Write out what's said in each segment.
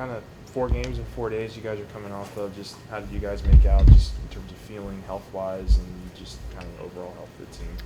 kind of 4 games in 4 days you guys are coming off of? Just how did you guys make out, just in terms of feeling health-wise and just kind of overall health of the team?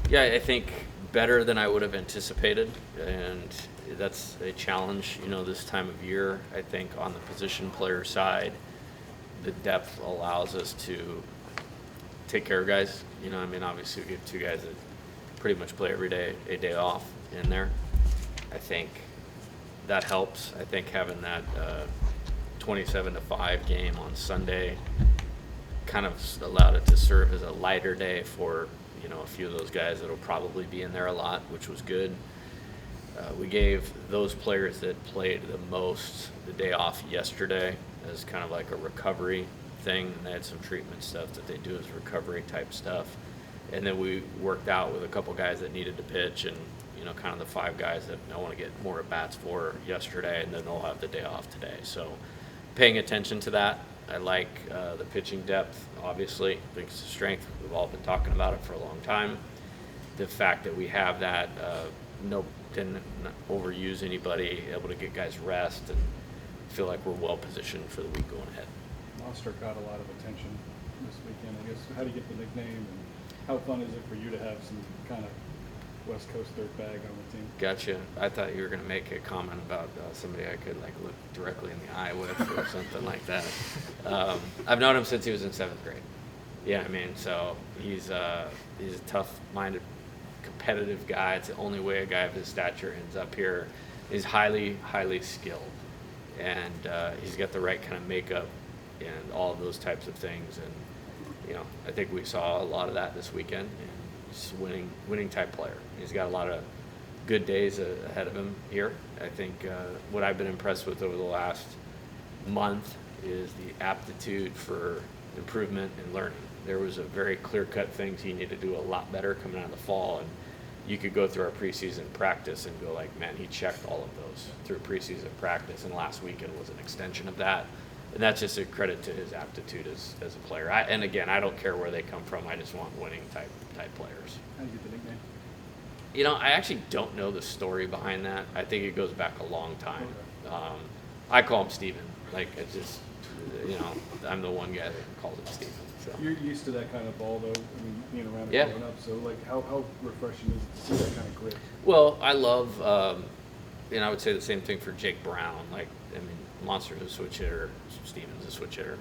Yeah, I think better than I would have anticipated, and that's a challenge, this time of year. I think on the position player side, the depth allows us to take care of guys. Obviously we have 2 guys that pretty much play every day, a day off in there. I think that helps. I think having that 27-5 game on Sunday kind of allowed it to serve as a lighter day for a few of those guys that will probably be in there a lot, which was good. We gave those players that played the most the day off yesterday as kind of like a recovery thing, and they had some treatment stuff that they do as recovery type stuff. And then we worked out with a couple guys that needed to pitch, and kind of the 5 guys that I want to get more at bats for yesterday, and then they'll have the day off today. So paying attention to that. I like the pitching depth, obviously. I think it's a strength. We've all been talking about it for a long time. The fact that we have that, didn't overuse anybody, able to get guys rest, and feel like we're well positioned for the week going ahead. Monster got a lot of attention this weekend. I guess, how do you get the nickname, and how fun is it for you to have some kind of West Coast dirtbag on the team? Gotcha. I thought you were going to make a comment about somebody I could look directly in the eye with or something like that. I've known him since he was in 7th grade. Yeah, so he's a tough-minded, competitive guy. It's the only way a guy of his stature ends up here. He's highly, highly skilled, and he's got the right kind of makeup and all of those types of things. And I think we saw a lot of that this weekend. He's a winning type player. He's got a lot of good days ahead of him here. I think what I've been impressed with over the last month is the aptitude for improvement and learning. There was a very clear-cut things he needed to do a lot better coming out of the fall, and you could go through our preseason practice and go man, he checked all of those through preseason practice, and last weekend was an extension of that. And that's just a credit to his aptitude as a player. And again, I don't care where they come from. I just want winning type players. How do you get the nickname? I actually don't know the story behind that. I think it goes back a long time. I call him Steven. It's just, I'm the one guy that calls him Steven. So. You're used to that kind of ball, though. Being around yeah. and growing up. So, how refreshing is it to see that kind of grit? Well, I love, I would say the same thing for Jake Brown. Monster's a switch hitter. Steven's a switch hitter.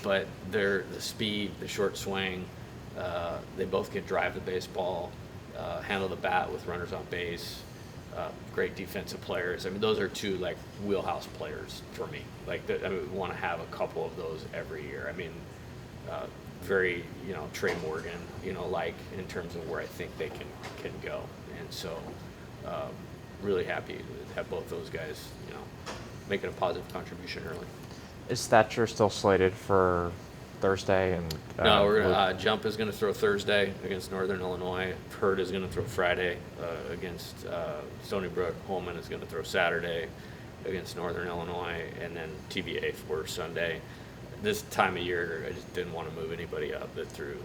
But they're the speed, the short swing. They both can drive the baseball, handle the bat with runners on base. Great defensive players. Those are 2 wheelhouse players for me. We want to have a couple of those every year. Very Trey Morgan. In terms of where I think they can go. And so, really happy to have both those guys. Making a positive contribution early. Is Thatcher still slated for Thursday? And no, we're gonna, Jump is going to throw Thursday against Northern Illinois. Hurd is going to throw Friday against Stony Brook. Holman is going to throw Saturday against Northern Illinois, and then TBA for Sunday. This time of year, I just didn't want to move anybody up that threw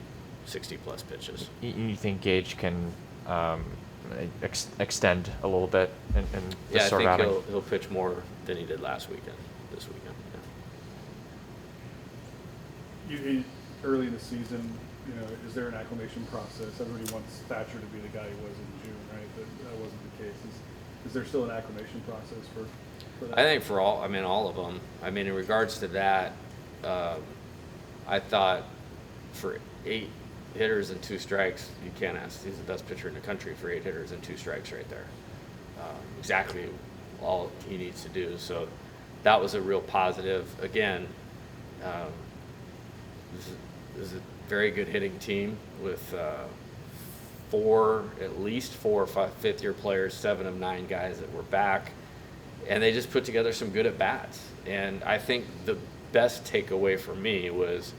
60-plus pitches. You think Gage can extend a little bit in this I sort of outing? think he'll pitch more than he did this weekend. Early in the season, is there an acclimation process? Everybody wants Thatcher to be the guy he was in June, right? But that wasn't the case. Is there still an acclimation process for that? I think for all of them. In regards to that, I thought for 8 hitters and 2 strikes, you can't ask. He's the best pitcher in the country for 8 hitters and 2 strikes right there. Exactly all he needs to do. So that was a real positive. Again, this is a very good hitting team with at least 4 or 5 fifth-year players, 7 of 9 guys that were back, and they just put together some good at-bats. And I think the best takeaway for me was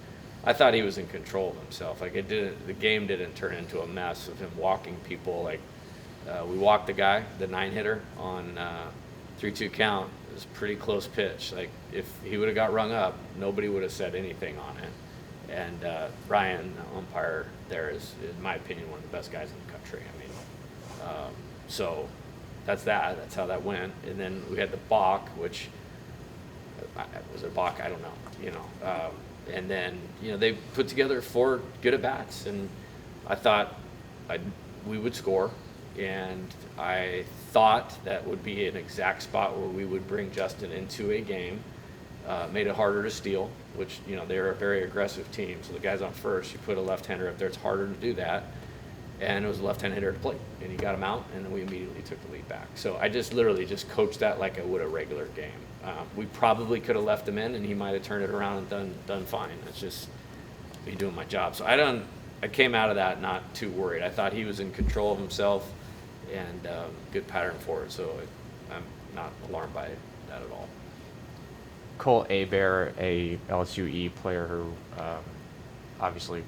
I thought he was in control of himself. The game didn't turn into a mess of him walking people. We walked the guy, the 9-hitter, on 3-2 count. It was a pretty close pitch. If he would have got rung up, nobody would have said anything on it. And Ryan, the umpire there, is, in my opinion, one of the best guys in the country. So that's that. That's how that went. And then we had the Bach, which was it Bach? I don't know. And then they put together 4 good at bats, and I thought we would score, and I thought that would be an exact spot where we would bring Justin into a game. Made it harder to steal, which they're a very aggressive team. So the guys on first, you put a left-hander up there, it's harder to do that. And it was a left-hand hitter to plate, and he got him out, and then we immediately took the lead back. So I just literally just coached that like I would a regular game. We probably could have left him in, and he might have turned it around and done fine. It's just me doing my job. So I came out of that not too worried. I thought he was in control of himself, and good pattern forward. So I'm not alarmed by that at all. Cole Abear, a LSUE player who obviously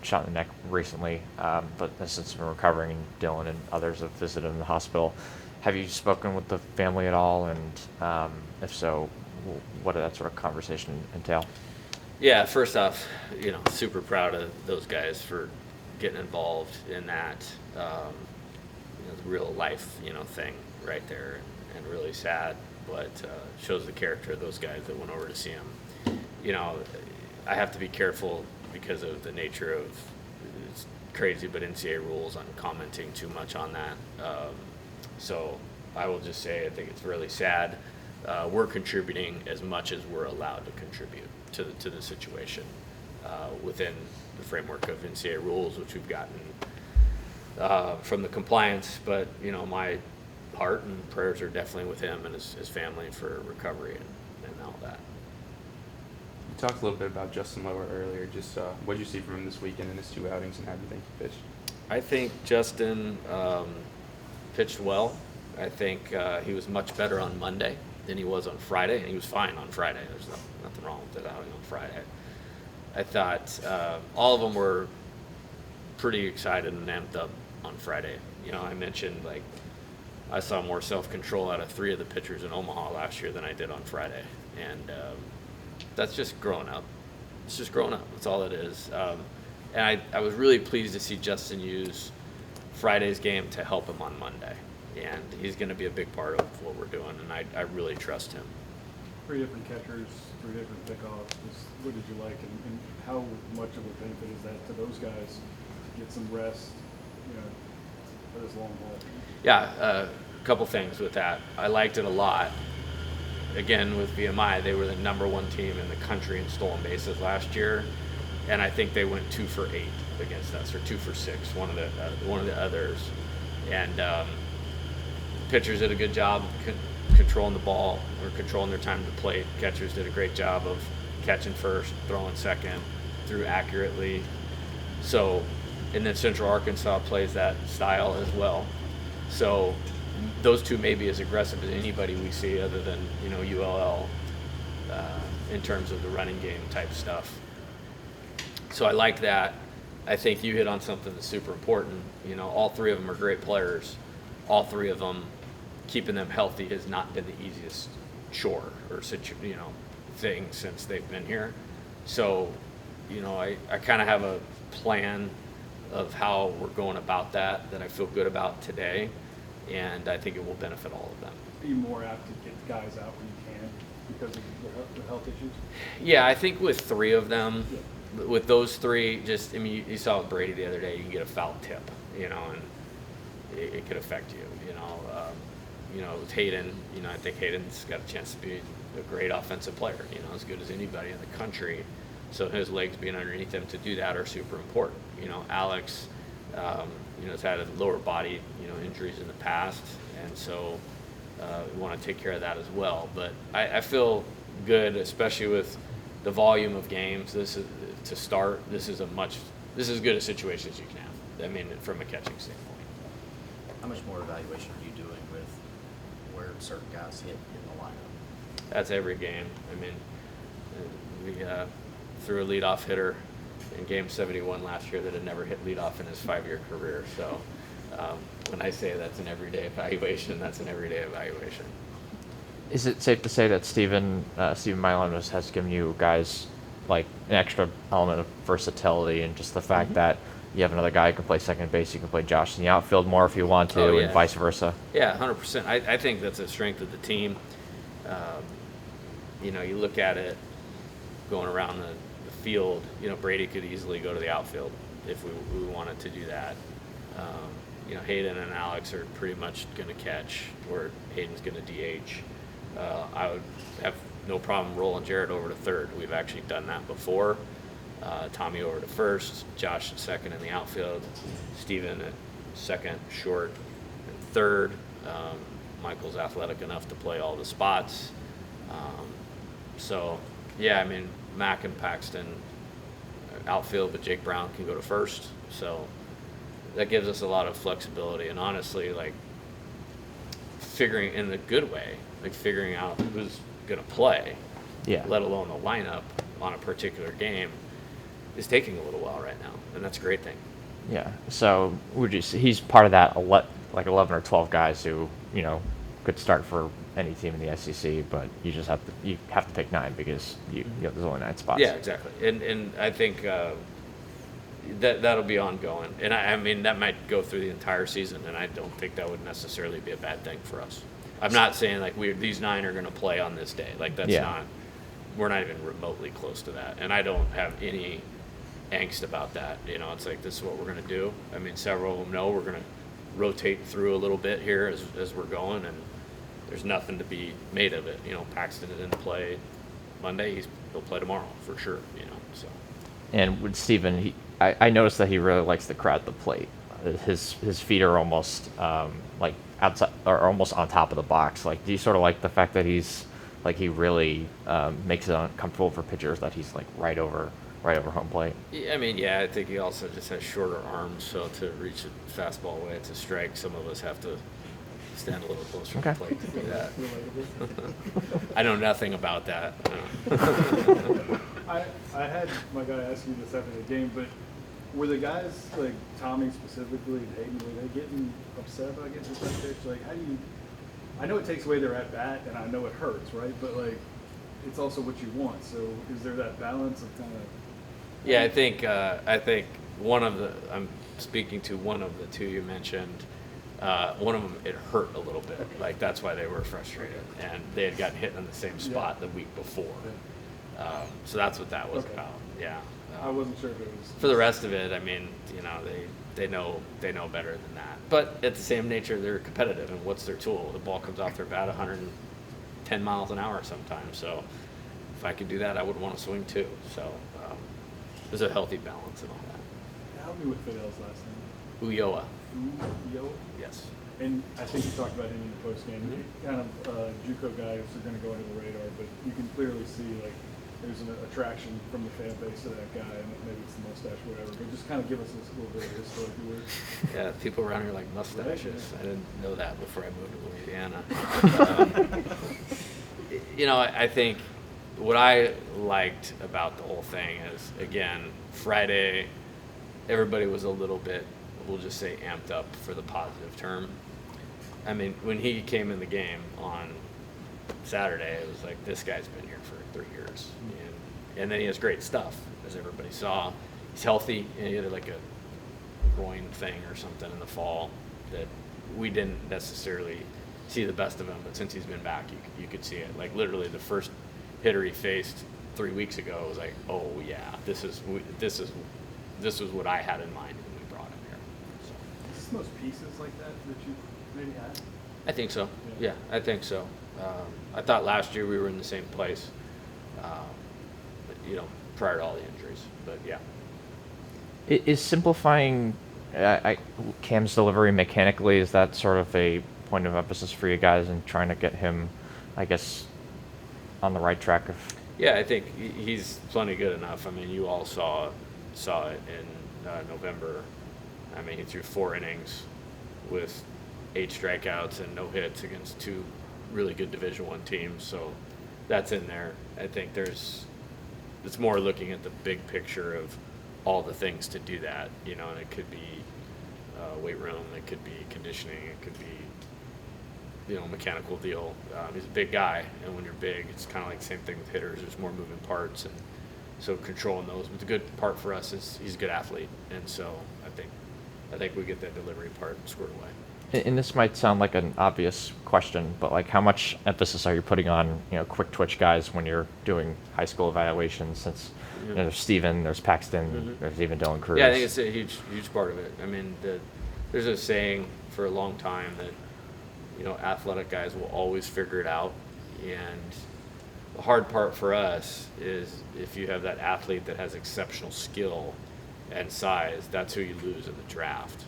shot in the neck recently, but has since been recovering, and Dylan and others have visited him in the hospital. Have you spoken with the family at all? And if so, what did that sort of conversation entail? Yeah, first off, super proud of those guys for getting involved in that, real life, thing right there, and really sad, but shows the character of those guys that went over to see him. I have to be careful because of the nature of, it's crazy, but NCAA rules on commenting too much on that. So I will just say I think it's really sad. We're contributing as much as we're allowed to contribute to the situation within the framework of NCAA rules, which we've gotten from the compliance. But my heart and prayers are definitely with him and his family for recovery and all that. You talked a little bit about Justin Lower earlier. Just what did you see from him this weekend in his 2 outings, and how do you think he pitched? I think Justin pitched well. I think he was much better on Monday than he was on Friday, and he was fine on Friday. There's nothing wrong with that outing on Friday. I thought all of them were pretty excited and amped up on Friday. I mentioned, I saw more self-control out of 3 of the pitchers in Omaha last year than I did on Friday, and that's just growing up. It's just growing up. That's all it is. And I was really pleased to see Justin use Friday's game to help him on Monday, and he's going to be a big part of what we're doing, and I really trust him. 3 different catchers, 3 different pickoffs. What did you like, and how much of a benefit is that to those guys to get some rest, for this long haul? Yeah, a couple things with that. I liked it a lot. Again, with VMI, they were the #1 team in the country in stolen bases last year, and I think they went 2 for 8 against us, or 2 for 6, one of the others. And pitchers did a good job controlling the ball, or controlling their time to plate. Catchers did a great job of catching first, throwing second, threw accurately. So, and then Central Arkansas plays that style as well. So those 2 may be as aggressive as anybody we see other than, ULL in terms of the running game type stuff. So I like that. I think you hit on something that's super important. All 3 of them are great players. All 3 of them, keeping them healthy has not been the easiest chore or thing since they've been here. So, I kind of have a plan of how we're going about that I feel good about today, and I think it will benefit all of them. Are you more apt to get guys out when you can because of the health issues? Yeah, I think with 3 of them, with those 3, you saw with Brady the other day, you can get a foul tip, and it could affect you, with Hayden, I think Hayden's got a chance to be a great offensive player, as good as anybody in the country. So his legs being underneath him to do that are super important. Alex, has had a lower body, injuries in the past, and so we want to take care of that as well. But I feel good, especially with the volume of games. This is as good a situation as you can have. From a catching standpoint. How much more evaluation are you doing with where certain guys hit in the lineup? That's every game. We threw a leadoff hitter in Game 71 last year that had never hit leadoff in his 5-year career. So when I say that's an everyday evaluation, that's an everyday evaluation. Is it safe to say that Steven Milan has given you guys an extra element of versatility, and just the fact that you have another guy who can play second base. You can play Josh in the outfield more if you want to, Oh, yeah. and vice versa. Yeah, 100%. I think that's a strength of the team. You look at it going around the field, Brady could easily go to the outfield if we wanted to do that. Hayden and Alex are pretty much going to catch, or Hayden's going to DH. I would have no problem rolling Jared over to third. We've actually done that before. Tommy over to first, Josh at second in the outfield, Steven at second, short, and third. Michael's athletic enough to play all the spots. Mac and Paxton outfield, but Jake Brown can go to first. So that gives us a lot of flexibility, and honestly, figuring in a good way, figuring out who's going to play, Yeah. let alone the lineup on a particular game, is taking a little while right now, and that's a great thing. Yeah. So he's part of that 11 or 12 guys who could start for any team in the SEC, but you have to pick 9 because there's only 9 spots. Yeah, exactly. And I think that'll be ongoing. And I mean, that might go through the entire season, and I don't think that would necessarily be a bad thing for us. I'm not saying these 9 are going to play on this day. We're not even remotely close to that. And I don't have any angst about that. It's this is what we're going to do. I mean, several of them know we're going to rotate through a little bit here as we're going, and there's nothing to be made of it. Paxton didn't play Monday. He'll play tomorrow for sure. So. And with Steven, I noticed that he really likes the crowd at the plate. His feet are almost outside or almost on top of the box. Do you sort of like the fact that he really makes it uncomfortable for pitchers that he's right over home plate? Yeah, I think he also just has shorter arms, so to reach a fastball away, it's a strike. Some of us have to stand a little closer to the plate to do that. I know nothing about that. I had my guy ask you this after the game, but were the guys, Tommy specifically and Hayden, were they getting upset about getting to that pitch? How do you, I know it takes away their at-bat, and I know it hurts, right? But, it's also what you want. So is there that balance of kind of... Yeah, I think I'm speaking to one of the two you mentioned. One of them, it hurt a little bit. That's why they were frustrated. And they had gotten hit in the same spot the week before. So that's what that was about. Yeah. I wasn't sure if it was... For the rest of it, I mean, they know better than that. But at the same nature, they're competitive. And what's their tool? The ball comes off their bat 110 miles an hour sometimes. So if I could do that, I would want to swing too. So there's a healthy balance and all that. Help me with Fidel's last name. Ulloa. Ulloa? Yes. And I think you talked about him in the postgame. Kind of JUCO guys are going to go under the radar, but you can clearly see there's an attraction from the fan base to that guy, and maybe it's the mustache, whatever. But just kind of give us a little bit of history, if you would. Yeah, people around here like mustaches. Right. I didn't know that before I moved to Louisiana. I think what I liked about the whole thing is, again, Friday, everybody was a little bit, we'll just say, amped up for the positive term. I mean, when he came in the game on Saturday, it was this guy's been here for 3 years. And then he has great stuff, as everybody saw. He's healthy, and he had a groin thing or something in the fall that we didn't necessarily see the best of him, but since he's been back, you could see it. Literally the first hitter he faced 3 weeks ago was oh yeah, this is what I had in mind when we brought him here. So. Is this most pieces like that you maybe had? I think so. Yeah. Yeah, I think so. I thought last year we were in the same place, prior to all the injuries. But yeah. Is simplifying Cam's delivery mechanically, is that sort of a point of emphasis for you guys in trying to get him, I guess, on the right track of... Yeah, I think he's plenty good enough. I mean, you all saw it in November. I mean, he threw 4 innings with 8 strikeouts and no hits against 2 really good Division I teams. So that's in there. I think it's more looking at the big picture of all the things to do that, and it could be weight room, it could be conditioning, it could be, mechanical deal. He's a big guy, and when you're big, it's kind of the same thing with hitters. There's more moving parts, and so controlling those. But the good part for us is he's a good athlete, and so I think we get that delivery part squared away. And this might sound like an obvious question, but like how much emphasis are you putting on, quick twitch guys when you're doing high school evaluations, since there's Steven, there's Paxton, there's even Dylan Cruz. Yeah, I think it's a huge part of it. I mean, there's a saying for a long time that, athletic guys will always figure it out. And the hard part for us is if you have that athlete that has exceptional skill and size, that's who you lose in the draft.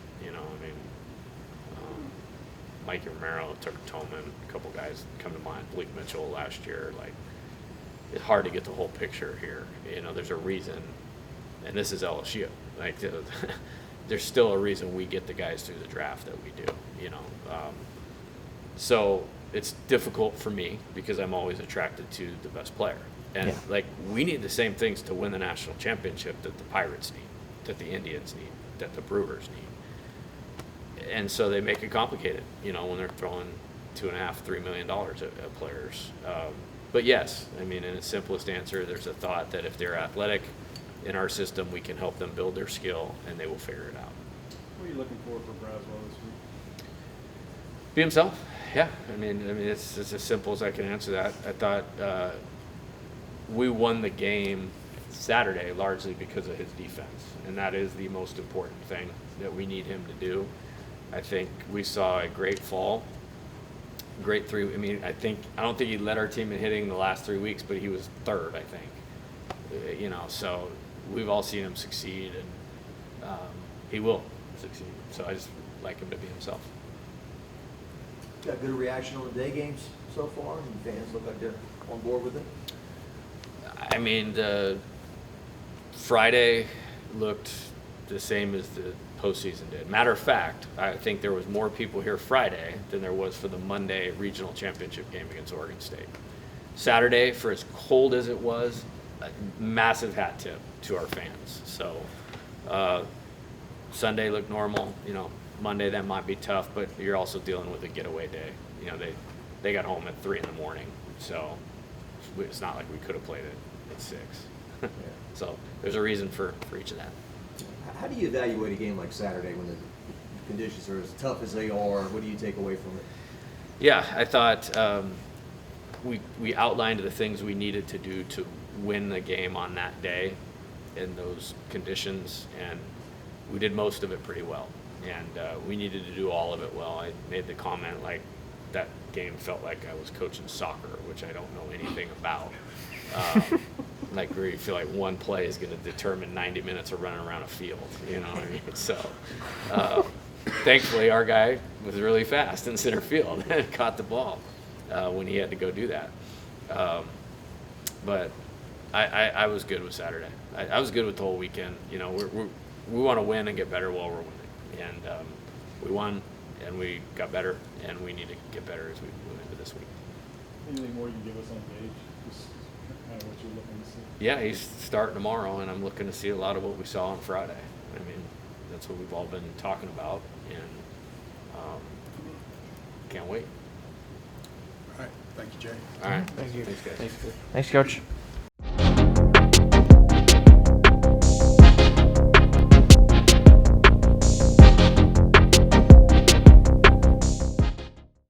Mikey Romero, Tucker Tolman, a couple guys come to mind, Blake Mitchell last year. Like, it's hard to get the whole picture here. There's a reason, and this is LSU. Like, there's still a reason we get the guys through the draft that we do. So it's difficult for me because I'm always attracted to the best player, and we need the same things to win the national championship that the Pirates need, that the Indians need, that the Brewers need. And so they make it complicated, when they're throwing $2.5–3 million at players. But yes, I mean, in its simplest answer, there's a thought that if they're athletic in our system, we can help them build their skill, and they will figure it out. What are you looking for Braswell this week? Be himself. Yeah, I mean, it's as simple as I can answer that. I thought we won the game Saturday largely because of his defense, and that is the most important thing that we need him to do. I think we saw a great fall, great three. I mean, I don't think he led our team in hitting the last 3 weeks, but he was third, I think. So we've all seen him succeed, and he will succeed. So I just like him to be himself. Got good reaction on the day games so far, and fans look like they're on board with it. I mean, the Friday looked the same as the postseason did. Matter of fact, I think there was more people here Friday than there was for the Monday regional championship game against Oregon State. Saturday, for as cold as it was, a massive hat tip to our fans. So Sunday looked normal. Monday that might be tough, but you're also dealing with a getaway day. They got home at 3 in the morning, so it's not like we could have played it at 6. So there's a reason for each of that. How do you evaluate a game like Saturday when the conditions are as tough as they are? What do you take away from it? Yeah, I thought we outlined the things we needed to do to win the game on that day in those conditions, and we did most of it pretty well. And we needed to do all of it well. I made the comment like that game felt like I was coaching soccer, which I don't know anything about. Like where you feel like one play is going to determine 90 minutes of running around a field, what I mean? So thankfully our guy was really fast in center field and caught the ball when he had to go do that. But I was good with Saturday. I was good with the whole weekend. We want to win and get better while we're winning. And we won, and we got better, and we need to get better as we move into this week. Anything more you can give us on Gage? Just kind of what you're looking to see. Yeah, he's starting tomorrow, and I'm looking to see a lot of what we saw on Friday. I mean, that's what we've all been talking about, and can't wait. All right. Thank you, Jay. All right. Thank you. Thanks, guys. Thanks, Coach.